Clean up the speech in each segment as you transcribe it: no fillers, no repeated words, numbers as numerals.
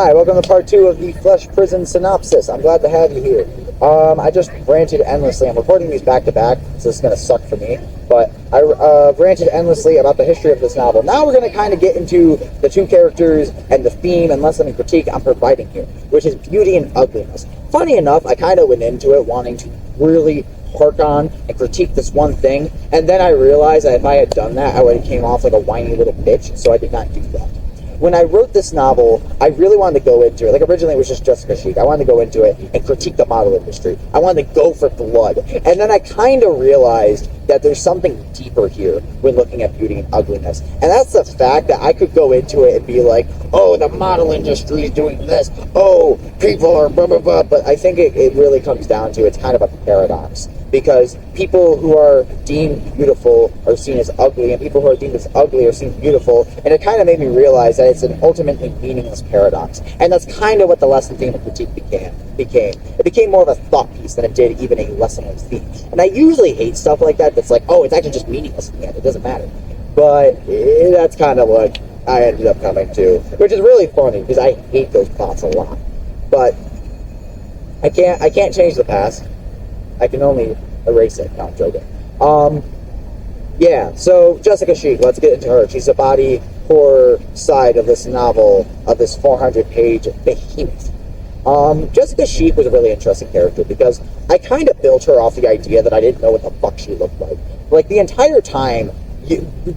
Hi, welcome to part 2 of the Flesh Prison Synopsis. I'm glad to have you here. I just ranted endlessly. I'm recording these back to back, so this is going to suck for me. But I ranted endlessly about the history of this novel. Now we're going to kind of get into the two characters and the theme and lesson and critique I'm providing here, which is beauty and ugliness. Funny enough, I kind of went into it wanting to really hark on and critique this one thing, and then I realized that if I had done that, I would have came off like a whiny little bitch, so I did not do that. When I wrote this novel, I really wanted to go into it. Like, originally it was just Jessica Chic. I wanted to go into it and critique the model industry. I wanted to go for blood. And then I kind of realized that there's something deeper here when looking at beauty and ugliness. And that's the fact that I could go into it and be like, oh, the model industry is doing this. Oh, people are blah, blah, blah. But I think it really comes down to it's kind of a paradox. Because people who are deemed beautiful are seen as ugly, and people who are deemed as ugly are seen beautiful. And it kind of made me realize that it's an ultimately meaningless paradox. And that's kind of what the lesson, theme, and critique became. It became more of a thought piece than it did even a lesson or theme. And I usually hate stuff like that that's like, oh, it's actually just meaningless in the end. It doesn't matter. But that's kind of what I ended up coming to, which is really funny because I hate those plots a lot. But I can't change the past. I can only erase it. No, I'm joking. Yeah, so Jessica Chic, let's get into her. She's the body horror side of this novel, of this 400-page behemoth. Jessica Chic was a really interesting character because I kind of built her off the idea that I didn't know what the fuck she looked like. Like, the entire time,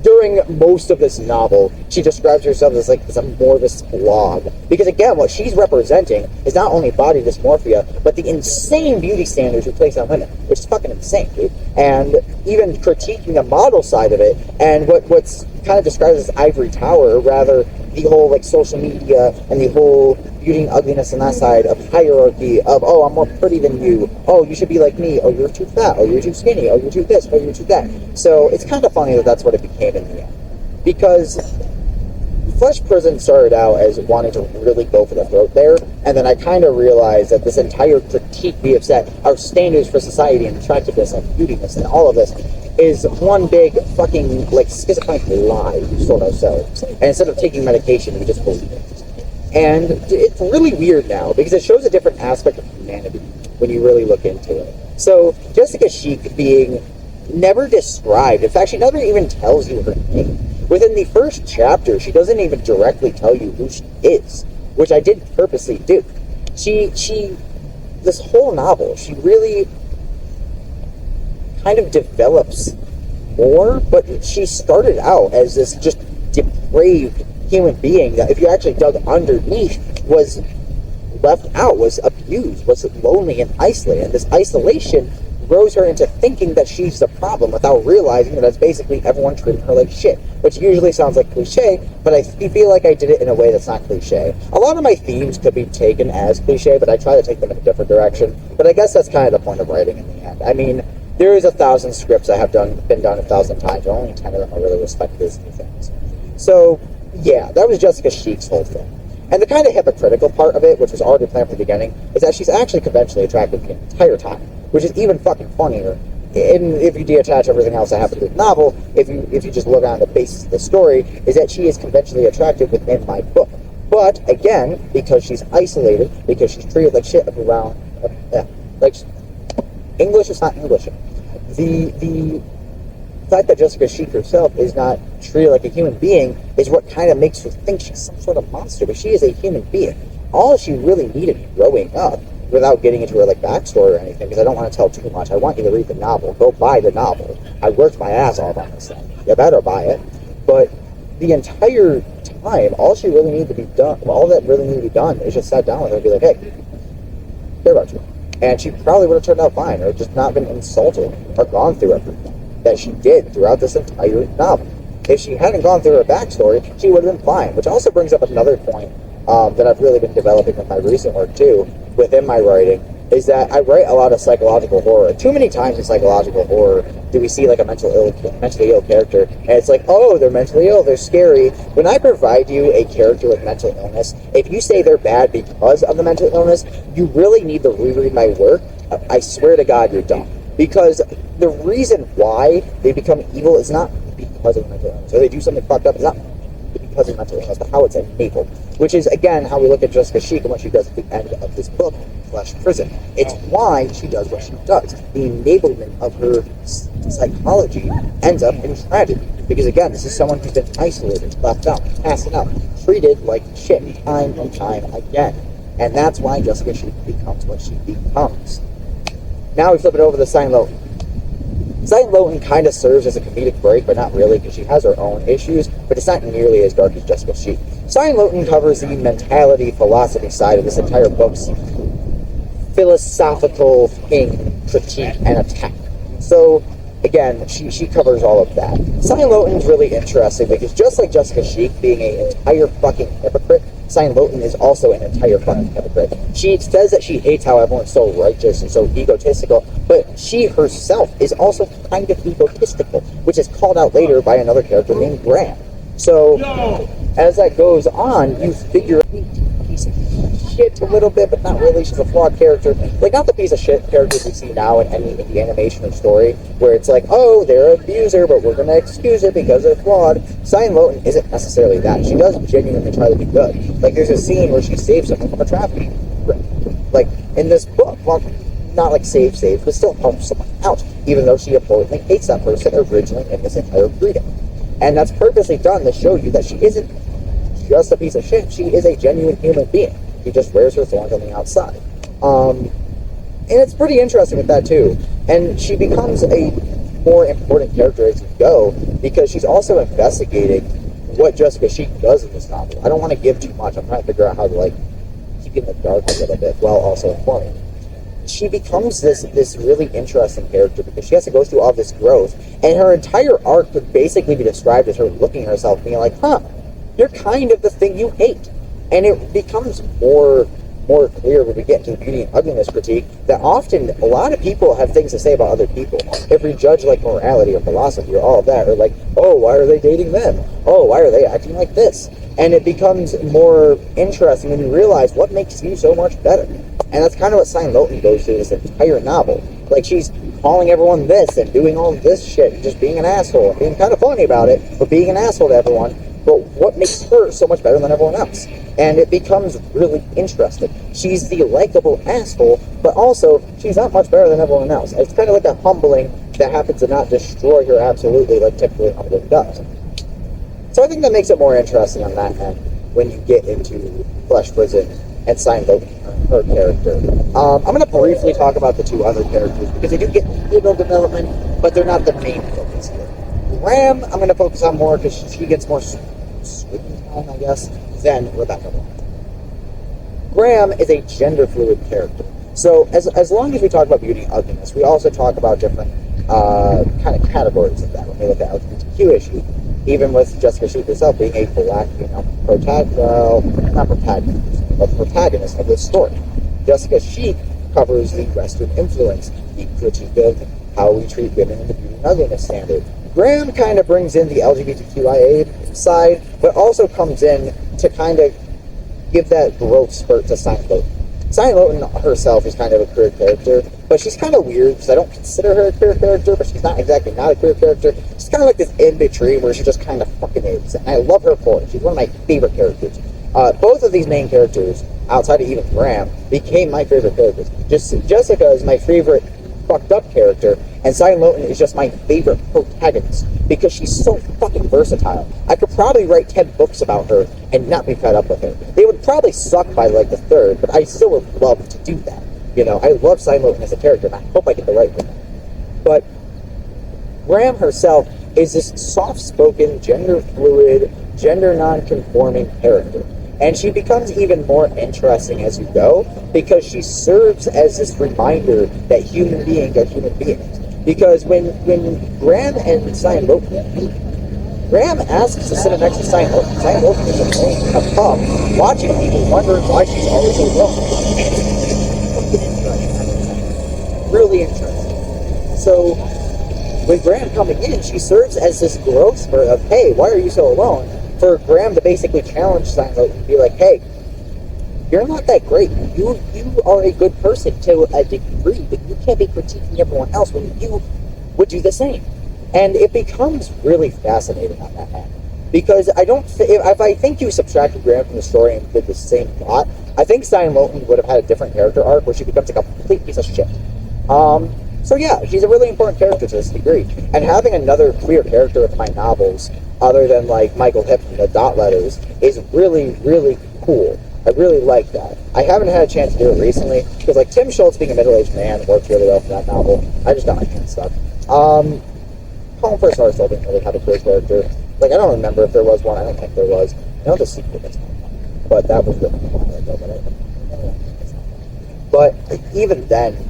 during most of this novel, she describes herself as like this amorphous blob. Because again, what she's representing is not only body dysmorphia, but the insane beauty standards we place on women, which is fucking insane, dude. And even critiquing the model side of it, and what's kind of described as ivory tower, or rather the whole like social media and the whole beauty and ugliness on that side of hierarchy of, oh, I'm more pretty than you, oh, you should be like me, oh, you're too fat, oh, you're too skinny, oh, you're too this, oh, you're too that. So it's kind of funny that that's what it became in the end. Because Flesh Prison started out as wanting to really go for the throat there, and then I kind of realized that this entire critique we have set, our standards for society and attractiveness and beautiness and all of this, is one big fucking, like, schizophrenic lie we sold ourselves. And instead of taking medication, we just believe it. And it's really weird now, because it shows a different aspect of humanity when you really look into it. So, Jessica Chic being never described, in fact, she never even tells you her name. Within the first chapter, she doesn't even directly tell you who she is, which I did purposely do. This whole novel, she really kind of develops more, but she started out as this just depraved human being that, if you actually dug underneath, was left out, was abused, was lonely and isolated. And this isolation grows her into thinking that she's the problem without realizing that that's basically everyone treating her like shit, which usually sounds like cliche, but I feel like I did it in a way that's not cliche. A lot of my themes could be taken as cliche, but I try to take them in a different direction. But I guess that's kind of the point of writing in the end. I mean, there is 1,000 scripts I have been done 1,000 times, but only 10 of them are really respected as new things. So, yeah, that was Jessica Chic's whole thing. And the kind of hypocritical part of it, which was already planned from the beginning, is that she's actually conventionally attractive the entire time, which is even fucking funnier. And if you detach everything else that happened in the novel, if you just look on the basis of the story, is that she is conventionally attractive within my book. But, again, because she's isolated, because she's treated like shit around, like, English is not English. The fact that Jessica Chic herself is not treated like a human being is what kind of makes her think she's some sort of monster, but she is a human being. All she really needed growing up, without getting into her like backstory or anything, because I don't want to tell too much. I want you to read the novel. Go buy the novel. I worked my ass off on this thing. You better buy it. But the entire time, all she really needed to be done, all that really needed to be done is just sat down with her and be like, hey, I care about you. And she probably would have turned out fine, or just not been insulted, or gone through everything that she did throughout this entire novel. If she hadn't gone through her backstory, she would have been fine. Which also brings up another point that I've really been developing with my recent work too, within my writing, is that I write a lot of psychological horror. Too many times in psychological horror do we see like a mentally ill character, and it's like, oh, they're mentally ill, they're scary. When I provide you a character with mental illness, if you say they're bad because of the mental illness, you really need to reread my work. I swear to God, you're dumb. Because the reason why they become evil is not because of mental illness, or they do something fucked up. It's not because of mental illness, but how it's enabled. Which is, again, how we look at Jessica Sheik and what she does at the end of this book, Flesh Prison. It's why she does what she does. The enablement of her psychology ends up in tragedy. Because, again, this is someone who's been isolated, left out, passed out, treated like shit time and time again. And that's why Jessica Sheik becomes what she becomes. Now we flip it over to Signe Loton. Signe Loton kind of serves as a comedic break, but not really, because she has her own issues, but it's not nearly as dark as Jessica Sheik. Signe Loton covers the mentality, philosophy side of this entire book's philosophical critique and attack. So, again, she covers all of that. Signe Loton's really interesting, because just like Jessica Sheik being an entire fucking hypocrite, Signe Loton is also an entire fucking hypocrite. She says that she hates how everyone's so righteous and so egotistical, but she herself is also kind of egotistical, which is called out later by another character named Graham. So, as that goes on, you figure he's shit a little bit, but not really. She's a flawed character. Like, not the piece of shit characters we see now in any indie animation or story, where it's like, oh, they're an abuser, but we're going to excuse it because they're flawed. Signe Loton isn't necessarily that. She does genuinely try to be good. Like, there's a scene where she saves someone from a trafficking ring. Like, in this book, well, not like saves, but still helps someone out, even though she abhorrently hates that person originally in this entire reading. And that's purposely done to show you that she isn't just a piece of shit. She is a genuine human being. She just wears her thorns on the outside. And it's pretty interesting with that, too. And she becomes a more important character as you go, because she's also investigating what Jessica Sheik does in this novel. I don't want to give too much. I'm trying to figure out how to, like, keep in the dark a little bit while also informing. She becomes this really interesting character because she has to go through all this growth, and her entire arc could basically be described as her looking at herself being like, huh, you're kind of the thing you hate. And it becomes more clear when we get into the beauty and ugliness critique that often a lot of people have things to say about other people. If we judge like morality or philosophy or all of that, or like, oh, why are they dating them? Oh, why are they acting like this? And it becomes more interesting when you realize what makes you so much better. And that's kind of what Signe Loton goes through this entire novel. Like, she's calling everyone this and doing all this shit and just being an asshole and being kind of funny about it, but being an asshole to everyone. But what makes her so much better than everyone else? And it becomes really interesting. She's the likable asshole, but also she's not much better than everyone else. It's kind of like a humbling that happens to not destroy her absolutely like typically humbling does. So I think that makes it more interesting on that end when you get into Flesh Prison and Signe Loton, her character. I'm going to briefly talk about the two other characters because they do get little development, but they're not the main focus here. Graham, I'm going to focus on more because she gets more screen time, I guess, than Rebecca. Graham is a gender-fluid character. So as long as we talk about beauty and ugliness, we also talk about different kind of categories of that when we look at LGBTQ issues. Even with Jessica Sheik herself being a black female protagonist of this story. Jessica Sheik covers the Western influence, the critique of how we treat women in the beauty and ugliness standard. Graham kind of brings in the LGBTQIA side, but also comes in to kind of give that growth spurt to Signe Loton. Signe Loton herself is kind of a queer character, but she's kind of weird because I don't consider her a queer character, but she's not exactly not a queer character. She's kind of like this in-between where she just kind of fucking is, and I love her for it. She's one of my favorite characters. Both of these main characters, outside of even Graham, became my favorite characters. Jessica is my favorite fucked up character, and Signe Loton is just my favorite protagonist because she's so fucking versatile. I could probably write 10 books about her and not be fed up with her. They would probably suck by like the third, but I still would love to do that. You know, I love Signe Loton as a character, and I hope I get the right one. But Graham herself is this soft-spoken, gender-fluid, gender-non-conforming character. And she becomes even more interesting as you go because she serves as this reminder that human beings are human beings. Because when Graham and Signe Loton meet, Graham asks to sit next to Signe Loton. Signe Loton is alone in a pub, watching people, wondering why she's always alone. Really interesting. So, with Graham coming in, she serves as this growth spurt of, hey, why are you so alone? For Graham to basically challenge Signe Loton and be like, hey, you're not that great. You are a good person to a degree, but you can't be critiquing everyone else when you would do the same. And it becomes really fascinating on that end. Because I don't. If I think you subtracted Graham from the story and did the same plot, I think Signe Loton would have had a different character arc where she becomes like a complete piece of shit. So yeah, she's a really important character to this degree. And having another queer character with my novels, other than like Michael Hip and the dot letters, is really, really cool. I really like that. I haven't had a chance to do it recently, because like Tim Schultz being a middle-aged man works really well for that novel. I just got my hands stuck. Home First Horse didn't really have a queer character. Like, I don't remember if there was one. I don't think there was. I know the sequel gets one, but that was written a while ago. But even then,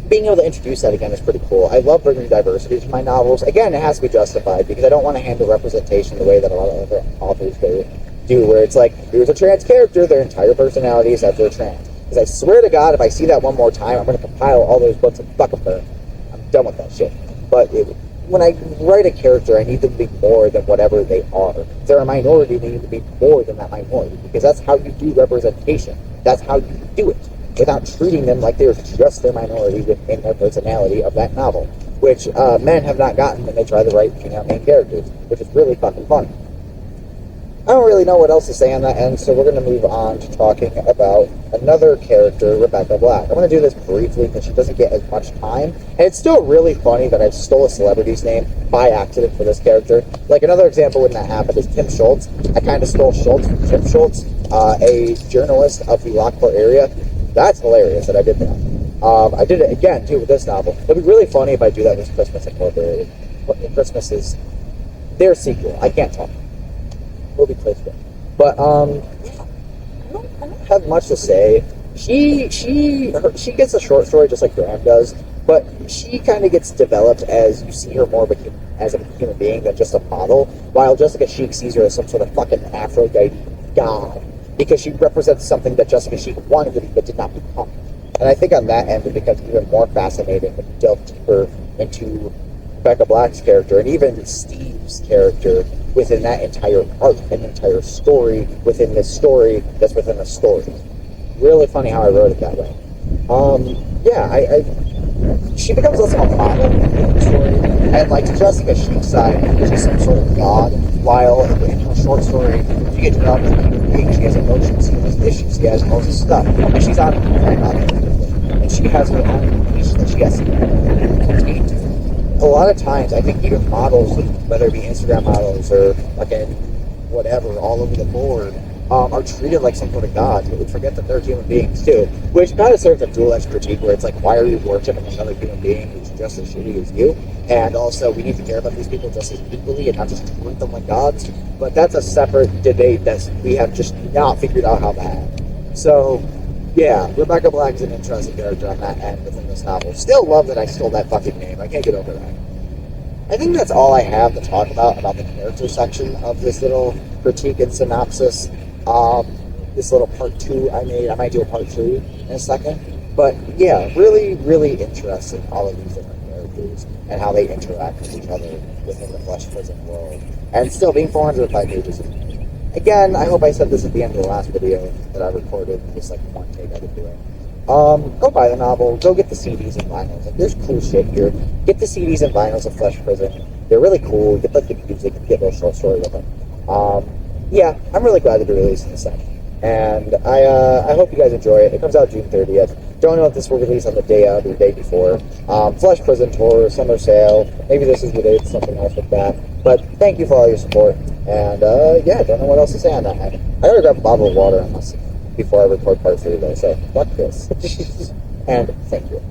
being able to introduce that again is pretty cool. I love bringing diversity to my novels. Again, it has to be justified, because I don't want to handle representation the way that a lot of other authors do, where it's like, here's a trans character, their entire personality is that they're trans. Because I swear to God, if I see that one more time, I'm going to compile all those books and fuck them. I'm done with that shit. But when I write a character, I need them to be more than whatever they are. If they're a minority, they need to be more than that minority, because that's how you do representation. That's how you do it, without treating them like they're just their minority within their personality of that novel, which men have not gotten when they try to write female main characters, which is really fucking funny. I don't really know what else to say on that end, so we're going to move on to talking about another character, Rebecca Black. I'm going to do this briefly because she doesn't get as much time, and it's still really funny that I stole a celebrity's name by accident for this character. Like, another example when that happened is Tim Schultz. I kind of stole Schultz from Tim Schultz, a journalist of the Lockport area. That's hilarious that I did that. I did it again, too, with this novel. It'd be really funny if I do that with Christmas Incorporated. Christmas is their sequel. I can't talk. Will be placed in. But I don't have much to say. She gets a short story just like Graham does, but she kind of gets developed as you see her more as a human being than just a model, while Jessica Sheik sees her as some sort of fucking Aphrodite god, because she represents something that Jessica Sheik wanted to be but did not become. And I think on that end it becomes even more fascinating when you delve deeper into Rebecca Black's character, and even Steve's character within that entire arc, an entire story within this story that's within a story. Really funny how I wrote it that way. She becomes less of a model in the story, and like Jessica Sheik's side, she's some sort of god, while in her short story, she gets developed as a human being. She has emotions, she has issues, she has all this stuff, and she's on and she has her own niche that she has to contain to. A lot of times, I think even models, whether it be Instagram models or fucking whatever, all over the board, are treated like some sort of gods, but we forget that they're human beings too, which kind of serves a dual-edged critique where it's like, why are you worshiping another human being who's just as shitty as you? And also, we need to care about these people just as equally and not just treat them like gods. But that's a separate debate that we have just not figured out how to have. So, yeah, Rebecca Black is an interesting character on that end within this novel. Still love that I stole that fucking name. I can't get over that. I think that's all I have to talk about the character section of this little critique and synopsis. This little part 2 I made. I might do a part 3 in a second. But yeah, really, really interesting, all of these different characters and how they interact with each other within the Flesh Prison world. And still being 405 pages. Again, I hope I said this at the end of the last video that I recorded, just like one take I've been doing. Go buy the novel, go get the CDs and vinyls. Like, there's cool shit here. Get the CDs and vinyls of Flesh Prison. They're really cool. Get like the music, get a little short story with them. Yeah, I'm really glad to be releasing this thing. And I hope you guys enjoy it. It comes out June 30th. Don't know if this will release on the day of or the day before. Flesh Prison Tour, summer sale. Maybe this is the date, something else like that. But thank you for all your support. And yeah, don't know what else to say on that. I gotta grab a bottle of water before I record part 3 though, so fuck this. And thank you.